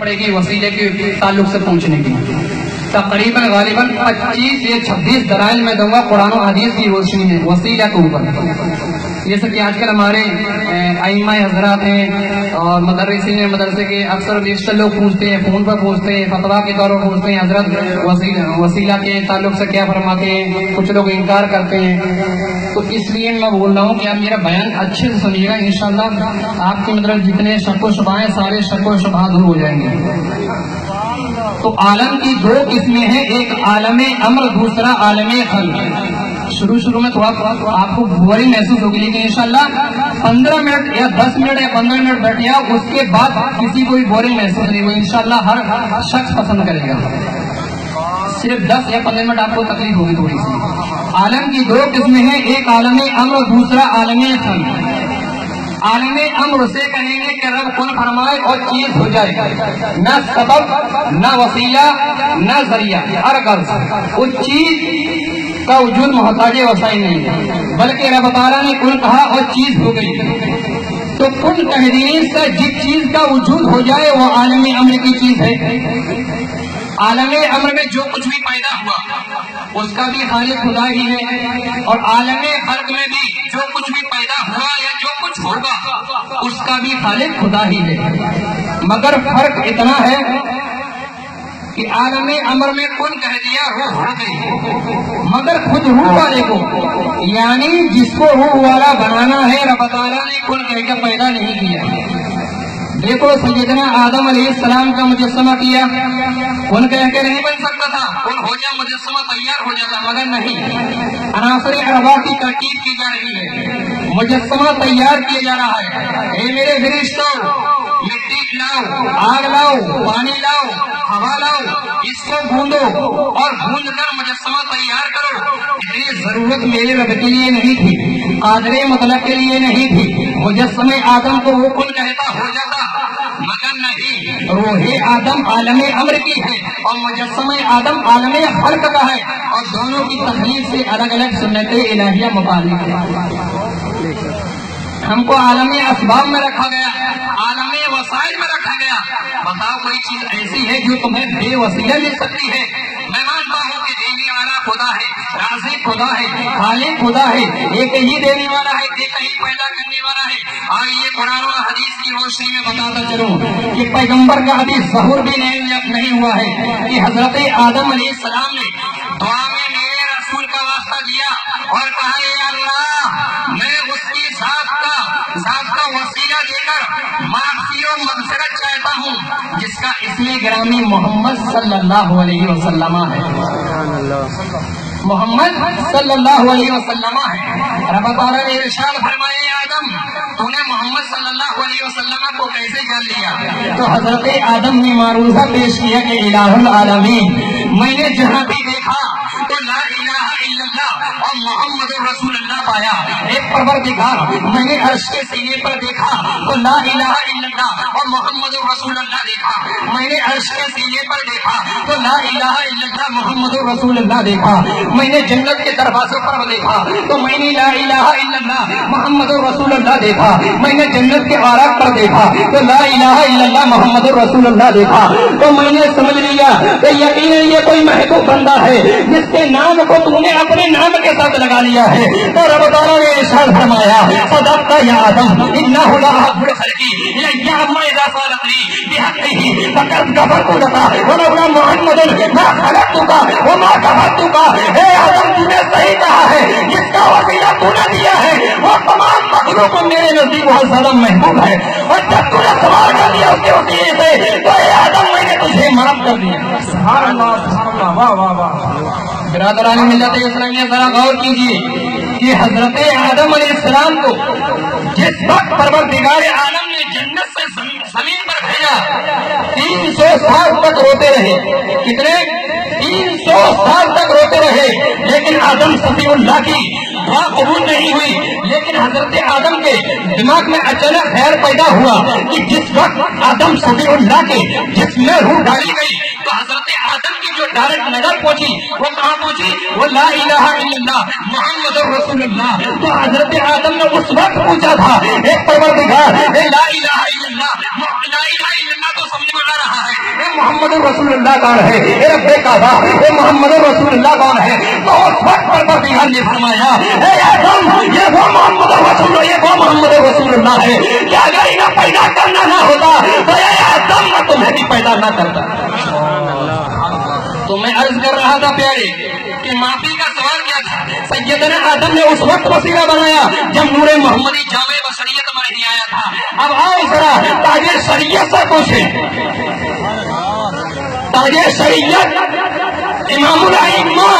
پڑے گی وسیلے کے تعلق سے پوچھنے کی تقریباً غالباً 25 یا 26 دلائل میں دوں گا قرآن و حدیث کی روشنی میں وسیلہ کے اوپر. جیسے کہ آج کل ہمارے ائمہ حضرات ہیں اور مدرسین مدرسے کے اکثر بیشتر لوگ پوچھتے ہیں، فون پر پوچھتے ہیں، فتویٰ کے طور پر پوچھتے ہیں حضرت وسیلہ کے تعلق سے کیا فرماتے ہیں. کچھ لوگ انکار کرتے ہیں، تو اس لیے میں بول رہا ہوں کہ آپ میرا بیان اچھے سے سنیے گا. انشاءاللہ آپ کے مطلب جتنے شک و شبہ ہیں سارے شک و شبہ دور ہو جائیں گے. تو عالم کی دو قسمیں ہیں، ایک عالم امر، دوسرا عالم خلق. شروع میں تھوڑا آپ کو بورنگ محسوس ہوگی، لیکن انشاءاللہ 15 منٹ یا 10 منٹ یا 15 منٹ بیٹھے آپ، اس کے بعد کسی کو بھی بورنگ محسوس نہیں ہوگی. انشاءاللہ ہر شخص پسند کرے گا. صرف 10 یا 15 منٹ آپ کو تکلیف ہوگی تھوڑی سی. عالم کی دو قسمیں ہیں، ایک عالم امر، دوسرا عالم خلق. عالم امر اسے کہیں گے کہ رب کن فرمائے اور چیز ہو جائے، نہ سبب، نہ وسیلہ، نہ ذریعہ، ہر غرض اس چیز کا وجود محتاج وسائل نہیں ہے، بلکہ رب تعالیٰ نے کن کہا اور چیز ہو گئی. تو کن تحریر سے جس چیز کا وجود ہو جائے وہ عالم امر کی چیز ہے. عالم امر میں جو کچھ بھی پیدا ہوا اس کا بھی خالق خدا ہی ہے، اور عالم خلق میں بھی جو کچھ بھی پیدا ہوا یا جو کچھ ہوگا اس کا بھی خالق خدا ہی ہے. مگر فرق اتنا ہے کہ عالم امر میں کن کہہ دیا روح ہو گئی، مگر خود روح والے کو یعنی جس کو روح والا بنانا ہے رب تعالیٰ نے کن کہہ کے پیدا نہیں کیا. دیکھو سیدنا آدم علیہ السلام کا مجسمہ کیا، کن کہہ کے نہیں بن سکتا تھا، کن ہو جا مجسمہ تیار ہو جاتا، مگر نہیں، عناصر ارواح کی ترکیب کی جا رہی ہے، مجسمہ تیار کیا جا رہا ہے. اے میرے فرشتوں، مٹی لاؤ، آگ لاؤ، پانی لاؤ، ہوا لاؤ، اس کو گوندو اور گوند کر مجسمہ تیار کرو. اتنی ضرورت میرے رب کے لیے نہیں تھی، قادر مطلق کے لیے نہیں تھی. مجسمہ آدم کو وہ کن کہتا ہو جاتا، مگر نہیں، روح آدم عالم امر کی ہے اور مجسمہ آدم عالم خلق کا ہے، اور دونوں کی تخلیق سے الگ الگ سنت الہیہ متعلق ہے. ہم کو عالم اسباب میں رکھا گیا، عالم وسائل میں رکھا گیا. بتاؤ کوئی چیز ایسی ہے جو تمہیں بے وسیلہ مل سکتی ہے؟ میں مانتا ہوں کہ دینے والا خدا ہے، رازق خدا ہے، خالق خدا ہے، ایک ہی دینے والا ہے، ایک ہی پیدا کرنے والا ہے. آئیے قرآن و حدیث کی روشنی میں بتاتا چلوں کہ پیغمبر کا حدیث ظہور بھی نہیں ہوا ہے کہ حضرت آدم علیہ السلام نے دعا میں میرے رسول کا واسطہ دیا اور کہا اے اللہ میں اس کی ذات کا وسیلہ دے کر معافی و مغفرت چاہتا ہوں جس کا اسم گرامی محمد صلی اللہ علیہ وسلم ہے. محمد صلی اللہ علیہ وسلم ہے. رب تعالیٰ نے ارشاد فرمائے آدم تو نے محمد صلی اللہ علیہ وسلم کو کیسے جان لیا؟ تو حضرت آدم نے معروضہ پیش کیا کہ الہ العالمین، میں نے جہاں بھی دیکھا تو لا الہ الا اللہ اور محمد رسول اللہ پایا. ایک پروردگار، میں نے عرش کے سینے پر دیکھا تو لا الہ الا اللہ اور محمد رسول اللہ دیکھا. میں نے عرش کے سینے پر دیکھا تو لا الہ الا اللہ محمد رسول اللہ دیکھا. میں نے جنت کے دروازوں پر دیکھا تو میں نے لا الہ الا اللہ محمد رسول اللہ دیکھا. میں نے جنت کے آراق پر دیکھا تو لا الہ الا اللہ محمد رسول اللہ دیکھا. تو میں نے سمجھ لیا کہ یقیناً یہ کوئی محبوب بندہ ہے جس کے نام کو تم نے اپنے نام کے ساتھ لگا لیا ہے. تو رب تعالیٰ نے ارشاد فرمایا صدقت یا آدم انہ لأحب الخلق الی اما اذا سالتنی بحقہ فقد غفرت لک ولولا محمد ما خلقتک وما کفرتک. اے آدم تو نے صحیح کہا ہے، جس کا وسیلہ تو نے دیا ہے وہ تمام مخلوق میرے نزدیک بہت زیادہ محبوب ہے، اور جب تو نے سوال کر دیا اس کے وسیلے سے تو اے آدم میں نے تجھے معاف کر دیا. سبحان اللہ سبحان اللہ، واہ واہ واہ. برادران ملت اسلامیہ ذرا غور کیجیے کہ حضرت آدم علیہ السلام کو جس وقت پروردگار عالم نے جنت سے زمین پر بھیجا 300 سال تک روتے رہے. کتنے؟ 300 سال تک روتے رہے، لیکن آدم صفی اللہ کی دعا قبول نہیں ہوئی. لیکن حضرت آدم کے دماغ میں اچانک خیال پیدا ہوا کہ جس وقت آدم صفی اللہ کے جس میں روح ڈالی گئی تو حضرت آدم کی جو ڈائریکٹ نظر پہنچی وہ کہاں پہنچی؟ وہ لا الہ الا اللہ محمد رسول اللہ. تو حضرت آدم نے اس وقت پوچھا تھا ایک پروردگار لا الہ الا اللہ، لا الہ الا اللہ تو سمجھ میں آ رہا ہے محمد رسول اللہ کون ہے؟ اے رب کعبہ اے محمد رسول اللہ کون ہے؟ تو اس وقت پروردگار نے فرمایا اے آدم یہ وہ محمد رسول اللہ، یہ وہ محمد رسول اللہ ہے کہ اگر انہیں پیدا کرنا نہ ہوتا تو اے آدم میں تمہیں بھی پیدا نہ کرتا۔ تو میں عرض کر رہا تھا پیارے کہ معافی کا سوال کیا تھا؟ سیدنا آدم نے اس وقت وسیلہ بنایا جب نور محمدی جامع بشریت میں نہیں آیا تھا۔ اب آؤ ذرا تاج شریعت سے پوچھیں، تاج شریعت امام الائمہ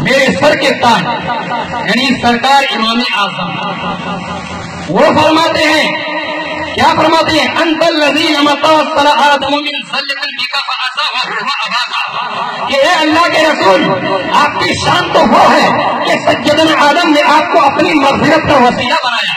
میرے سر کے تاج یعنی سرکار امام اعظم، وہ فرماتے ہیں، کیا فرماتے ہیں؟ انت الذی لما توسل آدم من ذلۃ بک فاصاب واباك، کہ اے اللہ کے رسول آپ کی شان تو وہ ہے کہ سیدنا آدم نے آپ کو اپنی مغفرت کا وسیلہ بنایا۔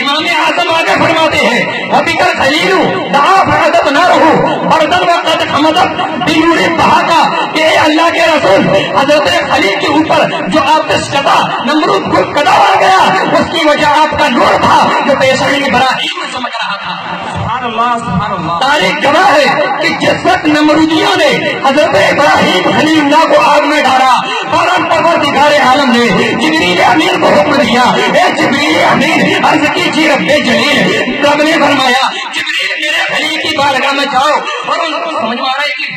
امام اعظم آگے فرماتے ہیں وَبِكَ الْخَلِيلُ دَعَا فَعَدَتْنَارُهُ بَرْدًا وَقَدْ حَمَدَتْ بِنُورِ بَهَاكَ، کہ اے اللہ کے رسول حضرت خلیل کے اوپر جو آتش کدا نمرود کو کدا آ گیا اس کی وجہ آپ کا نور تھا جو پیشانی ابراہیم میں چمک رہا تھا۔ سبحان اللہ سبحان اللہ۔ تاریخ گواہ ہے کہ جس وقت نمرودیوں نے حضرت ابراہیم خلیل اللہ کو آگ میں ڈالا، فوراً پروردگار عالم نے جبریل امین کو حکم دیا، اے جبریل امین عرض کیجیے رب جلیل، رب نے فرمایا جبریل میرے خلیل کی بارگاہ میں جاؤ، اور ان کو سمجھ میں آ رہا ہے کہ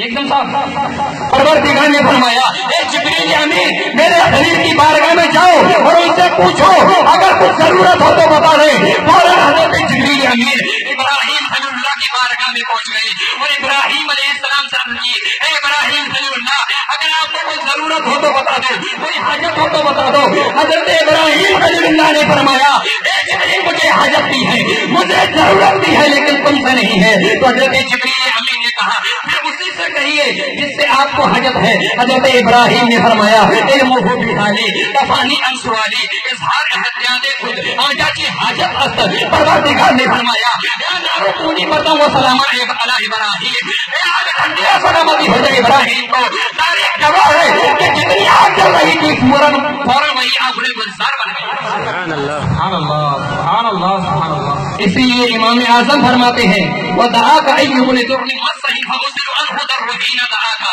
ایک دم صاحب پروردگار نے فرمایا اے جبریل امین میرے خلیل کی بارگاہ میں جاؤ اور ان سے پوچھو اگر کچھ ضرورت ہو تو بتا دیں۔ فوراً حضرت جبریل امین ابراہیم خلیل اللہ کی بارگاہ میں پہنچ گئے اور ابراہیم علیہ السلام سے عرض کی اے ابراہیم خلیل اللہ اگر آپ کو کوئی ضرورت ہو تو بتا دو، کوئی حاجت ہو تو بتا دو۔ حضرت ابراہیم خلیل اللہ نے فرمایا اے جبریل مجھے حاجت بھی ہے، مجھے ضرورت بھی ہے، لیکن تم سے نہیں ہے۔ تو حضرت جبریل امین نے کہا پھر اسی سے کہیے جس سے آپ کو حاجت ہے۔ حضرت ابراہیم نے فرمایا علمہ بحالی کفانی عن سوالی اظہار احتیاط خود آجا کی حاجت است۔ پروردگار نے فرمایا یا نارو کونی برتاں و سلام علی ابراہیم، اے آگ ٹھنڈیا سلامتی ہو جائے ابراہیم کو۔ تاریخ گواہ ہے کہ جتنی آگ چل رہی تھی فوراً وہی آگ بڑے گلزار بن گئی۔ سبحان اللہ سبحان اللہ سبحان اللہ سبحان اللہ۔ اسی لیے امام اعظم فرماتے ہیں وَدَعَاكَ أَيُّهُ لِدُرٍ مَسَّهِ فَأُرْسِلُ عَنْهُ دَرُّهِينَ دَعَاكَ،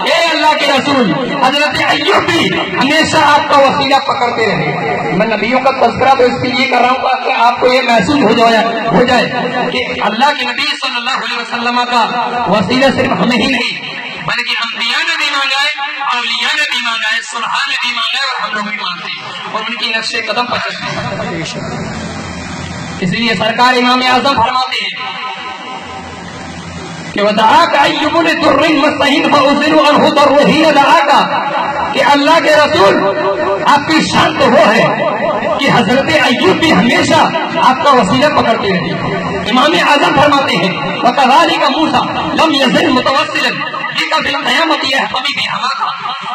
اے اللہ کے رسول حضرت ایوب بھی ہمیشہ آپ کا وسیلہ پکڑتے رہے۔ میں نبیوں کا تذکرہ تو اس کے لیے کر رہا ہوں تاکہ آپ کو یہ محسوس ہو جائے کہ اللہ کے نبی صلی اللہ علیہ وسلم کا وسیلہ صرف ہمیں ہی نہیں بلکہ انبیاء نے بھی مانگا ہے، اولیاء نے بھی مانگا ہے، صلحاء نے بھی مانگا ہے، اور ہم لوگ بھی مانگتے ہیں اور ان کی نقش قدم پر چلتے ہیں۔ اس لیے سرکار امام اعظم فرماتے ہیں کہ وَدَعَاكَ أَيُّبُ لِدُرٍّ مَسَّهِ فَأُرْسِلُ عَنْهُ دَرُّهِينَ دَعَاكَ، کہ اللہ کے رسول آپ کی شان تو وہ ہے کہ حضرت ایوب بھی ہمیشہ آپ کا وسیلہ پکڑتے رہے۔ امام اعظم فرماتے ہیں وَكَذَلِكَ مُوسَىٰ لَمْ يَزِلْ مُتَوَسِّلًا بِكَ فِي الْقِيَامَةِ يَحْتَمِي بِهَوَاكَ،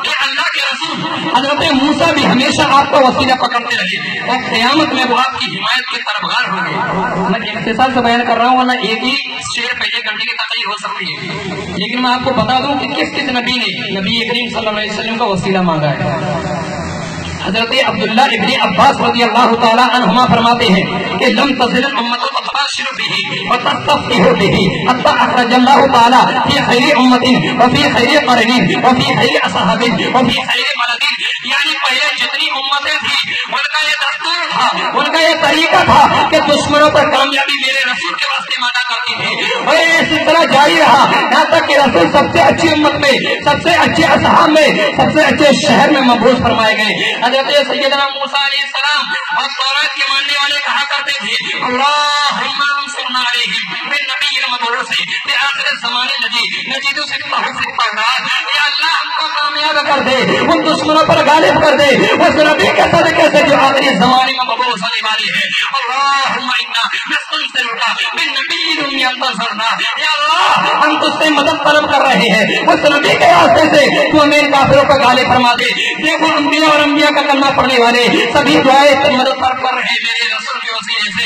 کہ اللہ کے رسول حضرت موسیٰ بھی ہمیشہ آپ کا وسیلہ پکڑتے رہے اور قیامت میں وہ آپ کی حمایت کے طرفدار ہوں گے۔ میں اختصار سے بیان کر رہا ہوں ورنہ ایک ہی شعر پہ یہ کرنے کی تقریر ہو سکتی ہے، لیکن میں آپ کو بتا دوں کہ کس کس نبی نے نبی کریم صلی اللہ علیہ وسلم کا وسیلہ مانگا ہے۔ حضرت عبداللہ ابن عباس رضی اللہ تعالی عنہما فرماتے ہیں کہ لم تصل الامت تباشر به وتستفتح به حتى اخرج الله تعالی في خیر امت وفي خیر قرن وفي خیر اصحاب وفي خیر بلد، یعنی پہلے جتنی امتیں تھیں ان کا یہ دستور تھا، ان کا یہ طریقہ تھا کہ دشمنوں پر کامیابی میرے رسول کے واسطے مانا کرتی تھی، اور یہ اسی طرح جاری رہا یہاں تک کہ رسول سب سے اچھی امت میں، سب سے اچھے اصحاب میں، سب سے اچھے شہر میں مبعوث فرمائے گئے۔ حضرت سیدنا موسیٰ علیہ السلام اور تورات کے ماننے والے کہا کرتے تھے اللہم انصرنا علیہم بالنبی المبعوث لآخر الزمان الذی نجد صدقہ فی التوراۃ، یا اللہ ہم کو کامیاب کر دے، ان دشمنوں پر غالب کر دے اس نبی کے صدقے سے جو آخری زمانے میں مبعوث ہونے والے ہیں۔ اللہم انا نستنصرک بالنبی الذی انتصرنا، یا اللہ ہم تجھ سے مدد طلب کر رہے ہیں اس نبی کے راستے سے تو ہمیں کافروں پر غالب فرما دے۔ دیکھو انبیاء اور انبیاء کا کلمہ پڑھنے والے سبھی دعائیں سے مدد طلب کر رہے ہیں میرے رسول کے وسیلے سے۔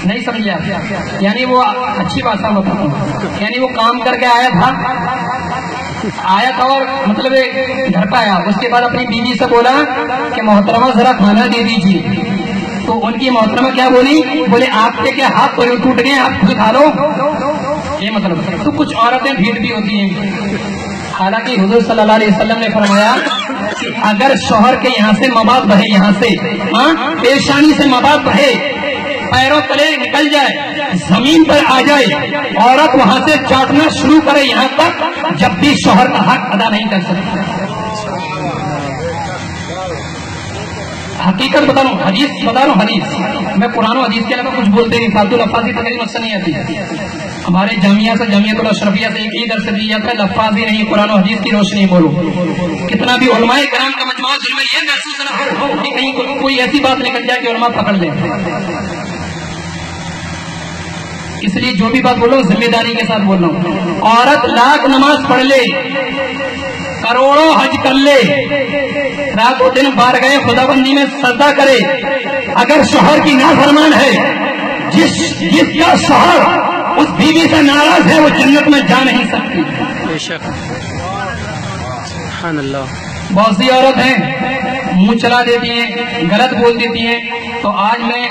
نہیں سمجھے آپ؟ یعنی وہ اچھی بات میں بتاتا ہوں، یعنی وہ کام کر کے آیا تھا اور مطلب گھر پہ آیا، اس کے بعد اپنی بیوی سے بولا کہ محترمہ ذرا کھانا دے دیجیے، تو ان کی محترمہ کیا بولی؟ بولے آپ کے کیا ہاتھ ٹوٹ گئے، آپ خود کھا لو، یہ مطلب۔ تو کچھ عورتیں بھیڑ بھی ہوتی ہیں، حالانکہ حضور صلی اللہ علیہ وسلم نے فرمایا کہ اگر شوہر کے یہاں سے مواد بہے، یہاں سے پیشانی سے مواد بہے، پیروں تلے نکل جائے، زمین پر آ جائے، عورت وہاں سے چاٹنا شروع کرے یہاں تک جب بھی شوہر کا حق ادا نہیں کر سکتی۔ حقیقت بتا رہا ہوں، حدیث بتا رہا ہوں، حدیث میں قرآن و حدیث کے علاوہ کچھ بولتے نہیں، فالتو لفاظی تو میری مقصد نہیں آتی۔ ہمارے جامعہ سے، جامعۃ الاشرفیہ سے ایک ہی درس دیا جاتا ہے، لفاظی نہیں، قرآن و حدیث کی روشنی بولو۔ کتنا بھی علماء کرام کا مجموعہ ظلم یہ محسوس نہ ہو کہ کہیں کوئی ایسی بات نکل جائے کہ علماء پکڑ لیں، اس لیے جو بھی بات بول رہا ہوں ذمہ داری کے ساتھ بول رہا ہوں۔ عورت لاکھ نماز پڑھ لے، کروڑوں حج کر لے، رات و دن بار گئے خدا بندی میں سجدہ کرے، اگر شوہر کی نافرمان ہے، جس کا شوہر اس بیوی سے ناراض ہے، وہ جنت میں جا نہیں سکتی۔ بے شک، سبحان اللہ۔ بہت سی عورت ہیں منہ چلا دیتی ہیں، غلط بول دیتی ہیں، تو آج میں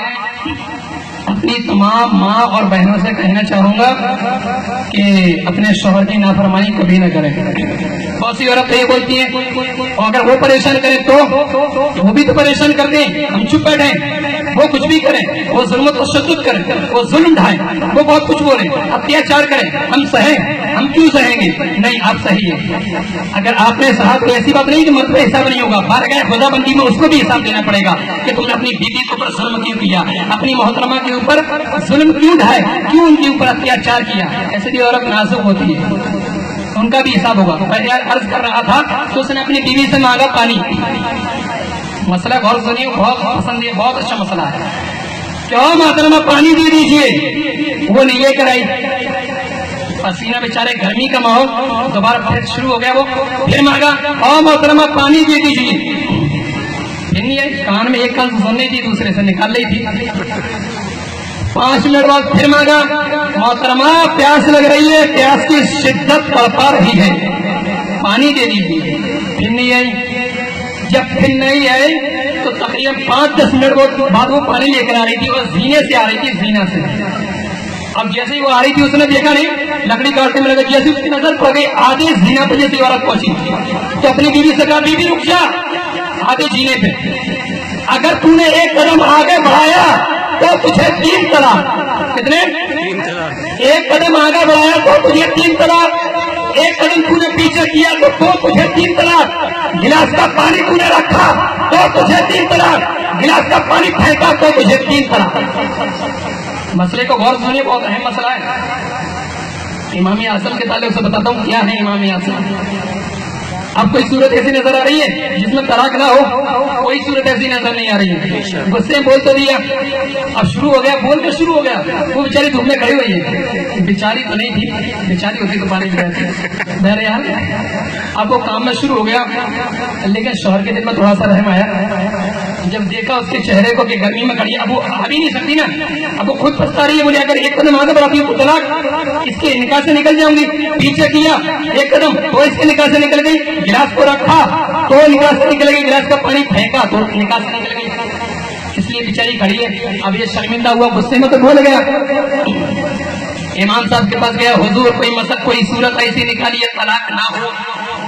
اپنی تمام ماں اور بہنوں سے کہنا چاہوں گا کہ اپنے شوہر کی نافرمانی کبھی نہ کریں۔ بہت سی عورت یہ بولتی ہیں، اور اگر وہ پریشان کرے تو وہ بھی تو پریشان کرتے ہیں، ہم چپ بیٹھیں، وہ کچھ بھی کریں، وہ ظلم و تشدد کریں، وہ ظلم ڈھائیں، وہ بہت کچھ بولیں، اتیاچار کریں، ہم سہیں، ہم کیوں سہیں گے؟ نہیں، آپ صحیح ہیں۔ اگر آپ نے سہا تو ایسی بات نہیں کہ مرد پہ حساب نہیں ہوگا، بار گئے خدا بندی میں اس کو بھی حساب دینا پڑے گا کہ تم نے اپنی بیوی کے اوپر ظلم کیوں کیا، اپنی محترمہ کے اوپر ظلم کیوں ڈھائے، کیوں ان کے اوپر اتیاچار کیا۔ ایسے بھی عورت نازک ہوتی ہے، ان کا بھی حساب ہوگا۔ میں عرض کر رہا تھا تو اس نے اپنی بیوی سے مانگا پانی، مسئلہ غور سنیے، بہت پسند ہے، بہت اچھا مسئلہ ہے۔ کیا محترمہ پانی دے دیجیے، وہ نہیں لے کر آئی، پسینہ بیچارے، گرمی کا ماحول، دوبارہ پھر شروع ہو گیا، وہ پھر مانگا، اور محترمہ پانی دے دیجیے، پھر نہیں آئی، کان میں ایک کان سن رہی تھی، دوسرے سے نکال رہی تھی۔ 5 منٹ بعد پھر مانگا، محترمہ پیاس لگ رہی ہے، پیاس کی شدت برپا رہی ہے، پانی دے دیجیے، پھر نہیں آئی۔ جب پھر نہیں آئے تو تقریباً 5-10 منٹ بعد وہ پانی لے کر آ رہی تھی، اور زینے سے آ رہی تھی، زینا سے۔ اب جیسے ہی وہ آ رہی تھی اس نے دیکھا نہیں، لکڑی کاٹنے میں لگا، جیسے اس کی نظر پڑ گئی آدھے زینا پہ جیسے عورت پہنچی تو اپنی بیوی سے کہا، بیوی رک جا، آدھے زینے پہ، اگر تو نے ایک قدم آگے بڑھایا تو تجھے 3 طلاق۔ کتنے؟ 3 طلاق۔ ایک قدم آگے بڑھایا تو تجھے 3 طلاق، ایک قدم تو نے پیچھے کیا تو تجھے 3 طلاق، گلاس کا پانی تو نے رکھا تو تجھے 3 طلاق، گلاس کا پانی پھینکا تو تجھے 3 طلاق۔ مسئلے کو غور سنیے، بہت اہم مسئلہ ہے۔ امام اعظم کے تعلق سے بتاتا ہوں کیا ہے امام اعظم۔ اب کوئی صورت ایسی نظر آ رہی ہے جس میں طلاق نہ ہو؟ کوئی صورت ایسی نظر نہیں آ رہی ہے۔ غصے بول تو دیا، اب شروع ہو گیا، بول کے شروع ہو گیا، وہ بیچاری دھوپ میں کھڑی ہوئی ہے، بیچاری تو نہیں تھی، بیچاری ہوتی تو پانی میں بہرحال اب وہ کام میں شروع ہو گیا، لیکن شوہر کے دل میں تھوڑا سا رحم آیا جب دیکھا اس کے چہرے کو کہ گرمی میں کھڑی ہے، اب وہ آ بھی نہیں سکتی نا، اب وہ خود پچھتا رہی ہے، بولے اگر ایک قدم آگے بڑھاتی ہوں تو طلاق، اس کے نکاح سے نکل جاؤں گی، پیچھے کیا ایک قدم تو اس کے نکاح سے نکل گئی، گلاس کو رکھا تو نکاح سے نکل گئی، گلاس کا پانی پھینکا تو نکاح سے نکل گئی، اس لیے بیچاری کھڑی ہے۔ اب یہ شرمندہ ہوا، غصے میں تو بھول گیا، امام صاحب کے پاس گیا، حضور کوئی مسئلہ، کوئی صورت ایسی نکالی ہے طلاق نہ ہو۔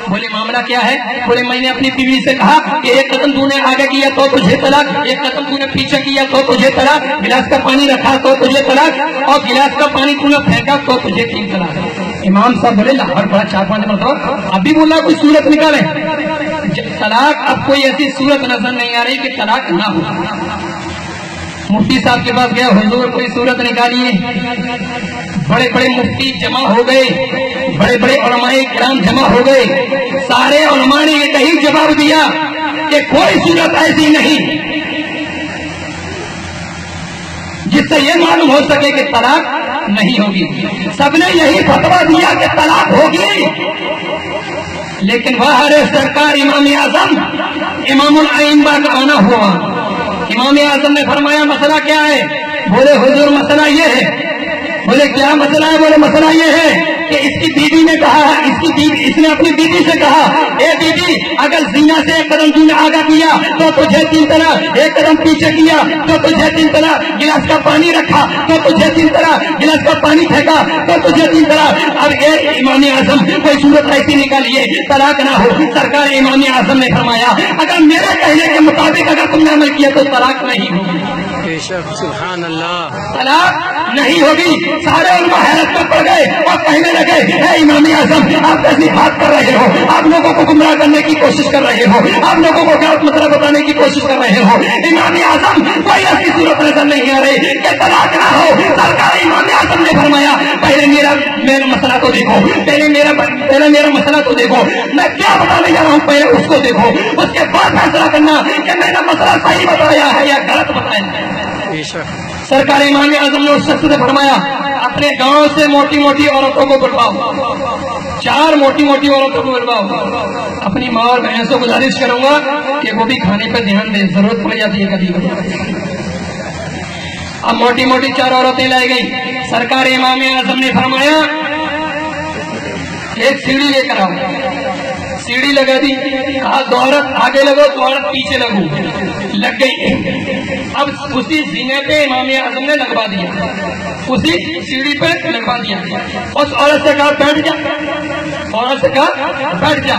بولے معاملہ کیا ہے؟ بولے میں نے اپنی بیوی سے کہا کہ ایک قدم تو نے آگے کیا تو تجھے طلاق، ایک قدم تو نے پیچھے کیا تو تجھے طلاق، گلاس کا پانی رکھا تو تجھے طلاق، اور گلاس کا پانی تو نے پھینکا تو تجھے 3 طلاق۔ امام صاحب بولے لاہور بڑا 4-5 مرتبہ، ابھی بولا کوئی صورت نکالے، طلاق اب کوئی ایسی صورت نظر نہیں آ رہی کہ طلاق نہ ہو۔ مفتی صاحب کے پاس گیا، حضور کوئی صورت نکالیے، بڑے بڑے مفتی جمع ہو گئے، بڑے بڑے علماء کرام جمع ہو گئے، سارے علماء نے یہ یہی جواب دیا کہ کوئی صورت ایسی نہیں جس سے یہ معلوم ہو سکے کہ طلاق نہیں ہوگی۔ سب نے یہی فتویٰ دیا کہ طلاق ہوگی، لیکن باہر سرکار امام اعظم امام الائمہ کا آنا ہوا۔ امام اعظم نے فرمایا مسئلہ کیا ہے؟ بولے حضور مسئلہ یہ ہے. بولے کیا مسئلہ ہے؟ بولے مسئلہ یہ ہے کہ اس کی بیوی نے کہا, اس نے اپنی بیوی سے کہا, اے بیوی اگر زنا سے ایک قدم تم نے آگے کیا تو تجھے 3 طرح, ایک قدم پیچھے کیا تو تجھے 3 طرح, گلاس کا پانی رکھا تو تجھے 3 طرح, گلاس کا پانی پھینکا تو تجھے 3 طرح. اب اے امام اعظم کوئی صورت ایسی نکالیے طلاق نہ ہو. سرکار امام اعظم نے فرمایا اگر میرے کہنے کے مطابق اگر تم نے عمل کیا تو طلاق نہیں ہوگی. سبحان اللہ, طلاق نہیں ہوگی. سارے علماء حیرت میں پڑ گئے اور کہنے لگے اے امام اعظم آپ کیسی بات کر رہے ہو, آپ لوگوں کو گمراہ کرنے کی کوشش کر رہے ہو, آپ لوگوں کو غلط مسئلہ بتانے کی کوشش کر رہے ہو. امام اعظم کوئی ایسی صورت نظر نہیں آ رہی کہ طلاق نہ ہو. سرکار امام اعظم نے فرمایا پہلے میرا مسئلہ تو دیکھو, پہلے میرا مسئلہ تو دیکھو, میں کیا بتانے جا رہا ہوں پہلے اس کو دیکھو, اس کے بعد فیصلہ کرنا کہ میں نے مسئلہ صحیح بتایا ہے یا غلط بتایا. سرکار امام اعظم نے اس شخص سے فرمایا اپنے گاؤں سے موٹی موٹی عورتوں کو بلواؤ, 4 موٹی موٹی عورتوں کو بلواؤ. اپنی ماں اور بہن سے گزارش کروں گا کہ وہ بھی کھانے پہ دھیان دیں, ضرورت پڑ جاتی ہے کبھی کبھی. اب موٹی موٹی 4 عورتیں لائی گئی. سرکار امام اعظم نے فرمایا ایک سیڑھی لے کر آؤ. سیڑھی لگا دی, کہا 2 عورت آگے لگو 2 عورت پیچھے لگو. لگ گئی. اب اسی زینے پہ امام اعظم نے لگوا دیا, اسی سیڑھی پہ لگوا دیا. اس عورت سے کہا بیٹھ جا, عورت سے کہا بیٹھ جا.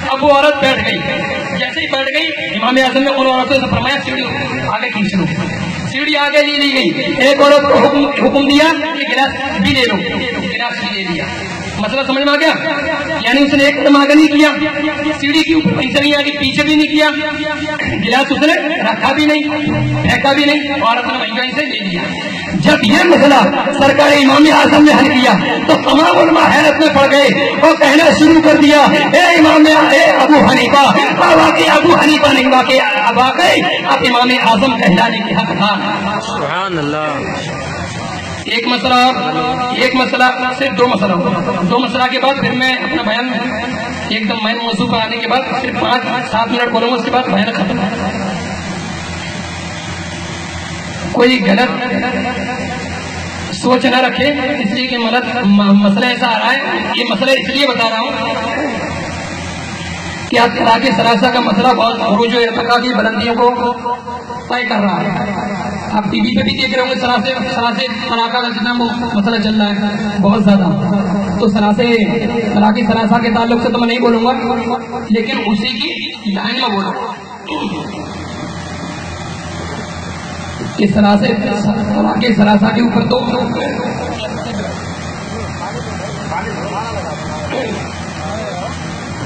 اب وہ عورت بیٹھ گئی. جیسے ہی بیٹھ گئی امام اعظم نے ان عورتوں سے فرمایا سیڑھی آگے کھینچ لو. سیڑھی آگے لی گئی. ایک عورت کو حکم دیا کہ گلاس بھی لے لو, گلاس بھی لے لیا. مسئلہ سمجھ میں آ گیا؟ یعنی اس نے ایک قدم آگے نہیں کیا, سیڑھی کی اوپر سے نہیں آگے پیچھے بھی نہیں کیا, گلاس اس نے رکھا بھی نہیں, پھینکا بھی نہیں, عورت نے وہیں کہیں سے لے لیا. جب یہ مسئلہ سرکار امام اعظم نے حل کیا تو تمام علماء حیرت میں پڑ گئے اور کہنا شروع کر دیا اے امام اے ابو حنیفہ, واقعی ابو حنیفہ نہیں, واقعی اب امام اعظم کہلانے کے حق تھا. سبحان اللہ. ایک مسئلہ صرف 2 مسئلہ ہوگا. 2 مسئلہ کے بعد پھر میں اپنا بیان ایک دم میں موضوع پر آنے کے بعد صرف 5-7 منٹ بولوں گا, اس کے بعد بیان ختم. کوئی غلط سوچ نہ رکھے اس لیے کہ مسئلہ ایسا آ رہا ہے. یہ مسئلہ اس لیے بتا رہا ہوں کہ آپ طلاق ثلاثہ کا مسئلہ بہت عروج و ارتقاء کی بلندیوں کو طے کر رہا ہے. آپ ٹی وی پہ بھی دیکھ رہے ہوں گے طلاق کا جتنا مسئلہ چل رہا ہے بہت زیادہ. تو طلاق ثلاثہ کے تعلق سے تو میں نہیں بولوں گا, لیکن اسی کی لائن میں بولوں گا کہ طلاق ثلاثہ کے اوپر تو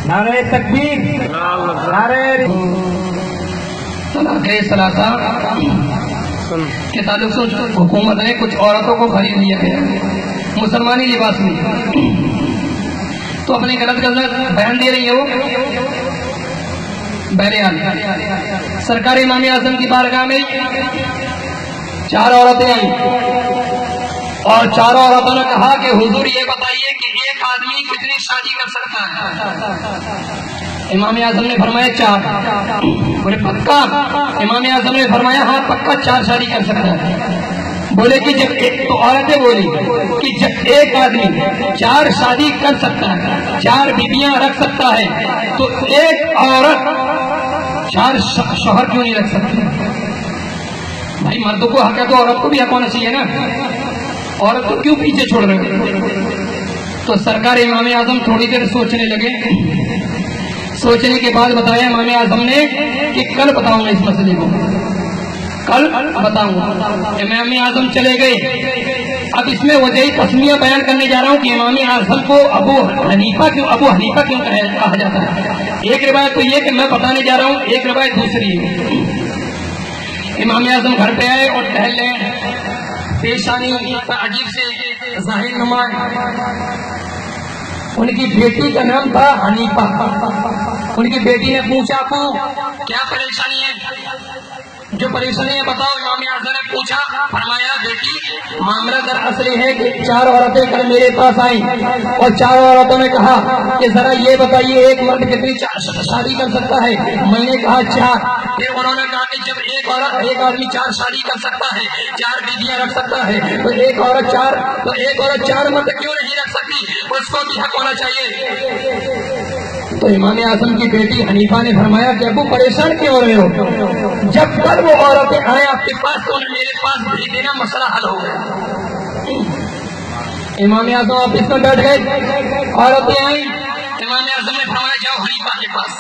نعرہ تکبیر, نعرہ طلاق ثلاثہ کے تعلق سے حکومت نے کچھ عورتوں کو خرید لیا گیا مسلمانی لباس میں, تو اپنی غلط بیان دے رہی ہے وہ. بہرحال سرکار امام اعظم کی بارگاہ میں 4 عورتیں آئیں اور 4 عورتوں نے کہا کہ حضور یہ بتائیے کہ ایک آدمی کتنی شادی کر سکتا ہے؟ امام اعظم نے فرمایا 4. بولے پکا؟ امام اعظم نے فرمایا ہاں پکا 4 شادی کر سکتا ہے. بولے کہ جب تو عورتیں بولی کہ جب ایک آدمی 4 شادی کر سکتا ہے, 4 بیویاں رکھ سکتا ہے, تو ایک عورت 4 شوہر کیوں نہیں رکھ سکتی؟ بھائی مردوں کو حق ہے تو عورت کو بھی حق ہونا چاہیے نا, عورت کو کیوں پیچھے چھوڑ رہے ہو؟ تو سرکار امام اعظم تھوڑی دیر سوچنے لگے. سوچنے کے بعد بتایا امام اعظم نے کہ کل بتاؤں گا اس مسئلے کو, کل بتاؤں گا. امام اعظم چلے گئے. اب اس میں وجہ تسمیہ بیان کرنے جا رہا ہوں کہ امام اعظم کو ابو حنیفہ کیوں کہا جاتا ہے. ایک روایت تو یہ کہ میں بتانے جا رہا ہوں, ایک روایت دوسری ہے. امام اعظم گھر پہ آئے اور ٹہل رہے, پیشانی عجیب سے ظاہر نما. ان کی بیٹی کا نام تھا حنیفہ. ان کی بیٹی نے پوچھا کو کیا پریشانی ہے؟ جو پریشانی ہے بتاؤ. امام اعظم نے پوچھا, فرمایا بیٹی معاملہ در اصلی ہے کہ 4 عورتیں کل میرے پاس آئیں اور 4 عورتوں نے کہا کہ ذرا یہ بتائیے ایک مرد کتنی شادی کر سکتا ہے. میں نے کہا 4. پھر انہوں نے کہا کہ جب ایک آدمی 4 شادی کر سکتا ہے, 4 بیویاں رکھ سکتا ہے, تو ایک عورت 4 مرد کیوں نہیں رکھ سکتی؟ اس کو بھی حق ہونا چاہیے. تو امام اعظم کی بیٹی حنیفہ نے فرمایا کہ ابو پریشان کیوں ہو رہے ہو؟ جب کل وہ عورتیں آئیں آپ کے پاس تو میرے پاس بھیج دینا, مسئلہ حل ہو گیا. امام اعظم آفس میں بیٹھ گئے, عورتیں آئیں, امام اعظم نے فرمایا جاؤ حنیفہ کے پاس.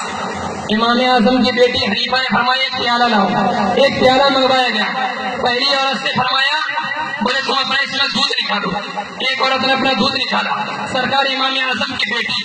امام اعظم کی بیٹی حنیفہ نے فرمایا ایک پیالہ لاؤ. ایک پیالہ منگوایا گیا. پہلی عورت سے فرمایا بولے تم اپنا اس میں دودھ نکالو. ایک عورت نے اپنا دودھ نکالا. سرکار امام اعظم کی بیٹی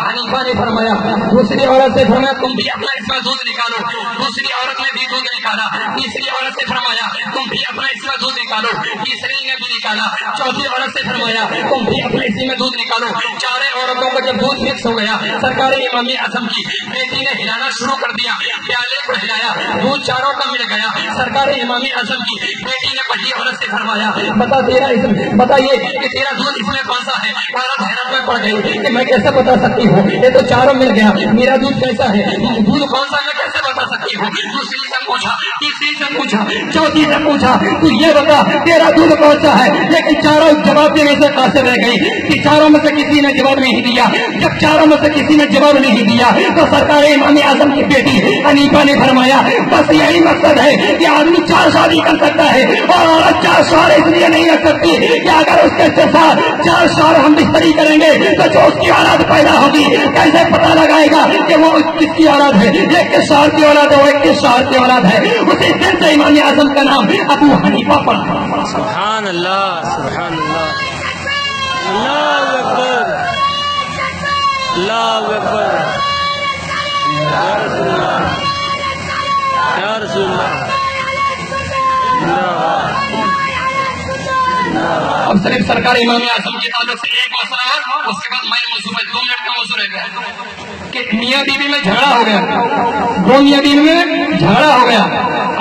حنیفہ نے فرمایا. دوسری عورت سے فرمایا تم بھی اپنا اس میں دودھ نکالو. دوسری عورت نے بھی دودھ نکالا. تیسری عورت سے فرمایا تم بھی اپنا اس میں دودھ نکالو. تیسری نے بھی نکالا. چوتھی عورت سے فرمایا تم بھی اپنے اسی میں دودھ نکالو. 4 عورتوں کا جب دودھ مکس ہو گیا, سرکار امام اعظم کی بیٹی نے ہلانا شروع کر دیا. پیالے کو ہلایا, دودھ 4 کا مل گیا. سرکار امام اعظم کی بیٹی نے پہلی عورت سے فرمایا بتائیے کہ تیرا دودھ اس میں کون سا ہے؟ عورت حیرت میں پڑ گئی کہ میں کیسے بتا سکتی ہوں, یہ تو 4 مل گیا, میرا دودھ کیسا ہے, دودھ کون سا میں کیسے بتا سکتی ہوں. دوسری سے پوچھا, تیسری سے پوچھا, چوتھی سے پوچھا تو یہ بتا تیرا دودھ کون سا ہے. لیکن 4 جواب دینے سے قاصر رہ گئی کہ 4 میں سے کسی نے جواب نہیں دیا. جب 4 میں سے کسی نے جواب نہیں دیا تو سرکار امام اعظم کی بیٹی حنیفہ نے فرمایا بس یہی مقصد ہے کہ آدمی 4 شادی کر سکتا ہے اور عورت 4 شوہر اس لیے نہیں رکھ سکتی کہ اگر اس کے ساتھ 4 شوہر ہم بستری کریں گے تو جو اس کی اولاد پیدا ہوگی کیسے پتہ لگائے گا کہ وہ کس کی اولاد ہے, ایک کے شوہر کی اولاد ہے, ایک کے شوہر کی اولاد ہے. اسی دن سے امام اعظم کا نام ابو حنیفہ پڑا. سبحان اللہ, سبحان اللہ, اللہ اکبر, اللہ اکبر, یا رسول اللہ, یا رسول اللہ. اب صرف سرکار امام اعظم کے تعلق سے ایک مسئلہ ہے, اس کے بعد میں موضوع ہے 2 منٹ کا موضوع رہ گیا کہ میاں بیوی میں جھگڑا ہو گیا. 2 میاں بیوی میں جھگڑا ہو گیا.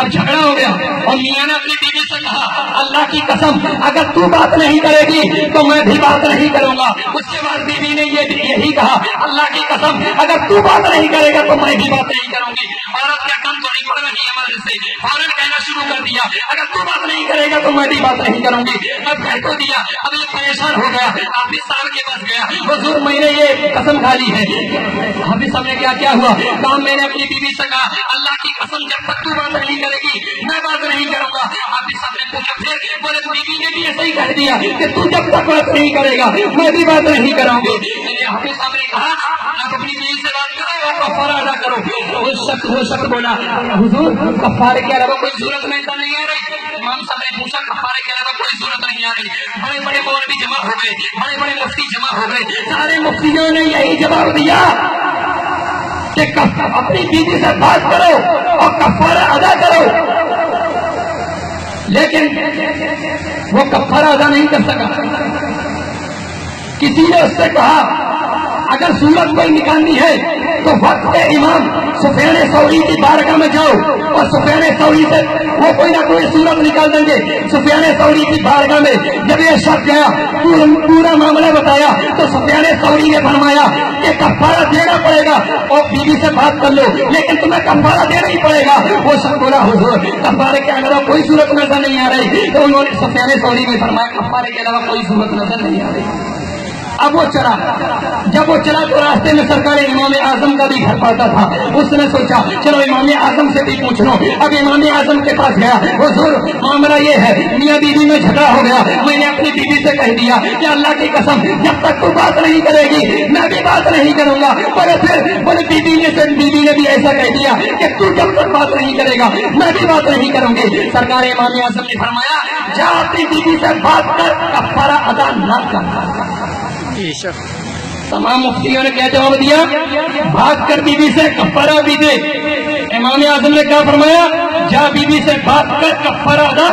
اب جھگڑا ہو گیا اور میاں نے اپنی بیوی سے کہا اللہ کی قسم اگر تو بات نہیں کرے گی تو میں بھی بات نہیں کروں گا. اس کے بعد بیوی نے یہی کہا اللہ کی قسم اگر تو بات نہیں کرے گا تو میں بھی بات نہیں کروں گی. عورت کا کم تو نہیں پڑ رہی ہمارے سے, فوراً کہنا شروع کر دیا اگر تو بات نہیں کرے گا تو میں بھی بات نہیں کروں گی. اب کہہ تو دیا, اب یہ پریشان ہو گیا. حافظ صاحب کے پاس گیا, حضور میں نے یہ قسم کھا لی ہے. حافظ صاحب نے کیا ہوا؟ کام میں نے اپنی بیوی سے کہا اللہ کی قسم جب تک تو بات نہیں کرے گی میں بات نہیں کروں گا. حافظ صاحب نے پوچھا پھر بولے بیوی نے بھی ایسا ہی کہہ دیا کہ تو جب تک بات نہیں کرے گا میں بھی بات نہیں کروں گی. حافظ صاحب نے کہا آپ اپنی بیوی سے بات کرو اور کفارہ ادا کرو. وہ شخص بولا حضور کفارے کے علاوہ کوئی صورت میں ایسا نہیں آ رہی. امام صاحب نے پوچھا کفارے کے علاوہ کوئی صورت نہیں آ رہی. بڑے بڑے مولوی جمع ہو گئے, بڑے بڑے مفتی جمع ہو گئے. سارے مفتیوں نے یہی جواب دیا کہ اپنی بیوی سے بات کرو اور کفارہ ادا کرو. لیکن وہ کفارہ ادا نہیں کر سکا. کسی نے اس سے کہا اگر صورت کوئی نکالنی ہے تو وقت امام سفیان ثوری کی بارگاہ میں جاؤ اور سفیان ثوری سے وہ کوئی نہ کوئی صورت نکال دیں گے. سفیان ثوری کی بارگاہ میں جب یہ شخص گیا پورا معاملہ بتایا تو سفیان ثوری نے فرمایا کہ کفارہ دینا پڑے گا اور بیوی سے بات کر لو لیکن تمہیں کفارہ دینا ہی پڑے گا. وہ شخص بولا حضور کفارے کے علاوہ کوئی صورت نظر نہیں آ رہی. تو انہوں نے سفیان ثوری نے فرمایا کفارے کے علاوہ کوئی صورت نظر نہیں آ رہی. اب وہ چلا, جب وہ چلا تو راستے میں سرکار امام اعظم کا بھی گھر پاتا تھا. اس نے سوچا چلو امام اعظم سے بھی پوچھ لو. اب امام اعظم کے پاس گیا. حضور معاملہ یہ ہے میاں بیوی میں جھگڑا ہو گیا, میں نے اپنی بیوی سے کہہ دیا کہ اللہ کی قسم جب تک تو بات نہیں کرے گی میں بھی بات نہیں کروں گا. بولے بیوی نے بھی ایسا کہہ دیا کہ تو جب تک بات نہیں کرے گا میں بھی بات نہیں کروں گی. سرکار امام اعظم نے فرمایا جا اپنی بیوی سے بات کر کفارہ ادا نہ کر. تمام مفتیوں نے کیا جواب دیا؟ بات کر بیوی سے کفارہ بھی دے. امام اعظم نے کیا فرمایا؟ جا بیوی سے بات کر کفارہ ادا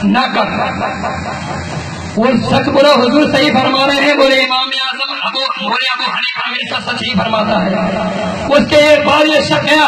نہ کر. وہ سچ بولا حضور صحیح فرما رہے ہیں. بولے امام اعظم ابو حنیفہ ہمیشہ سچ ہی فرماتا ہے. اس کے بعد یہ شک گیا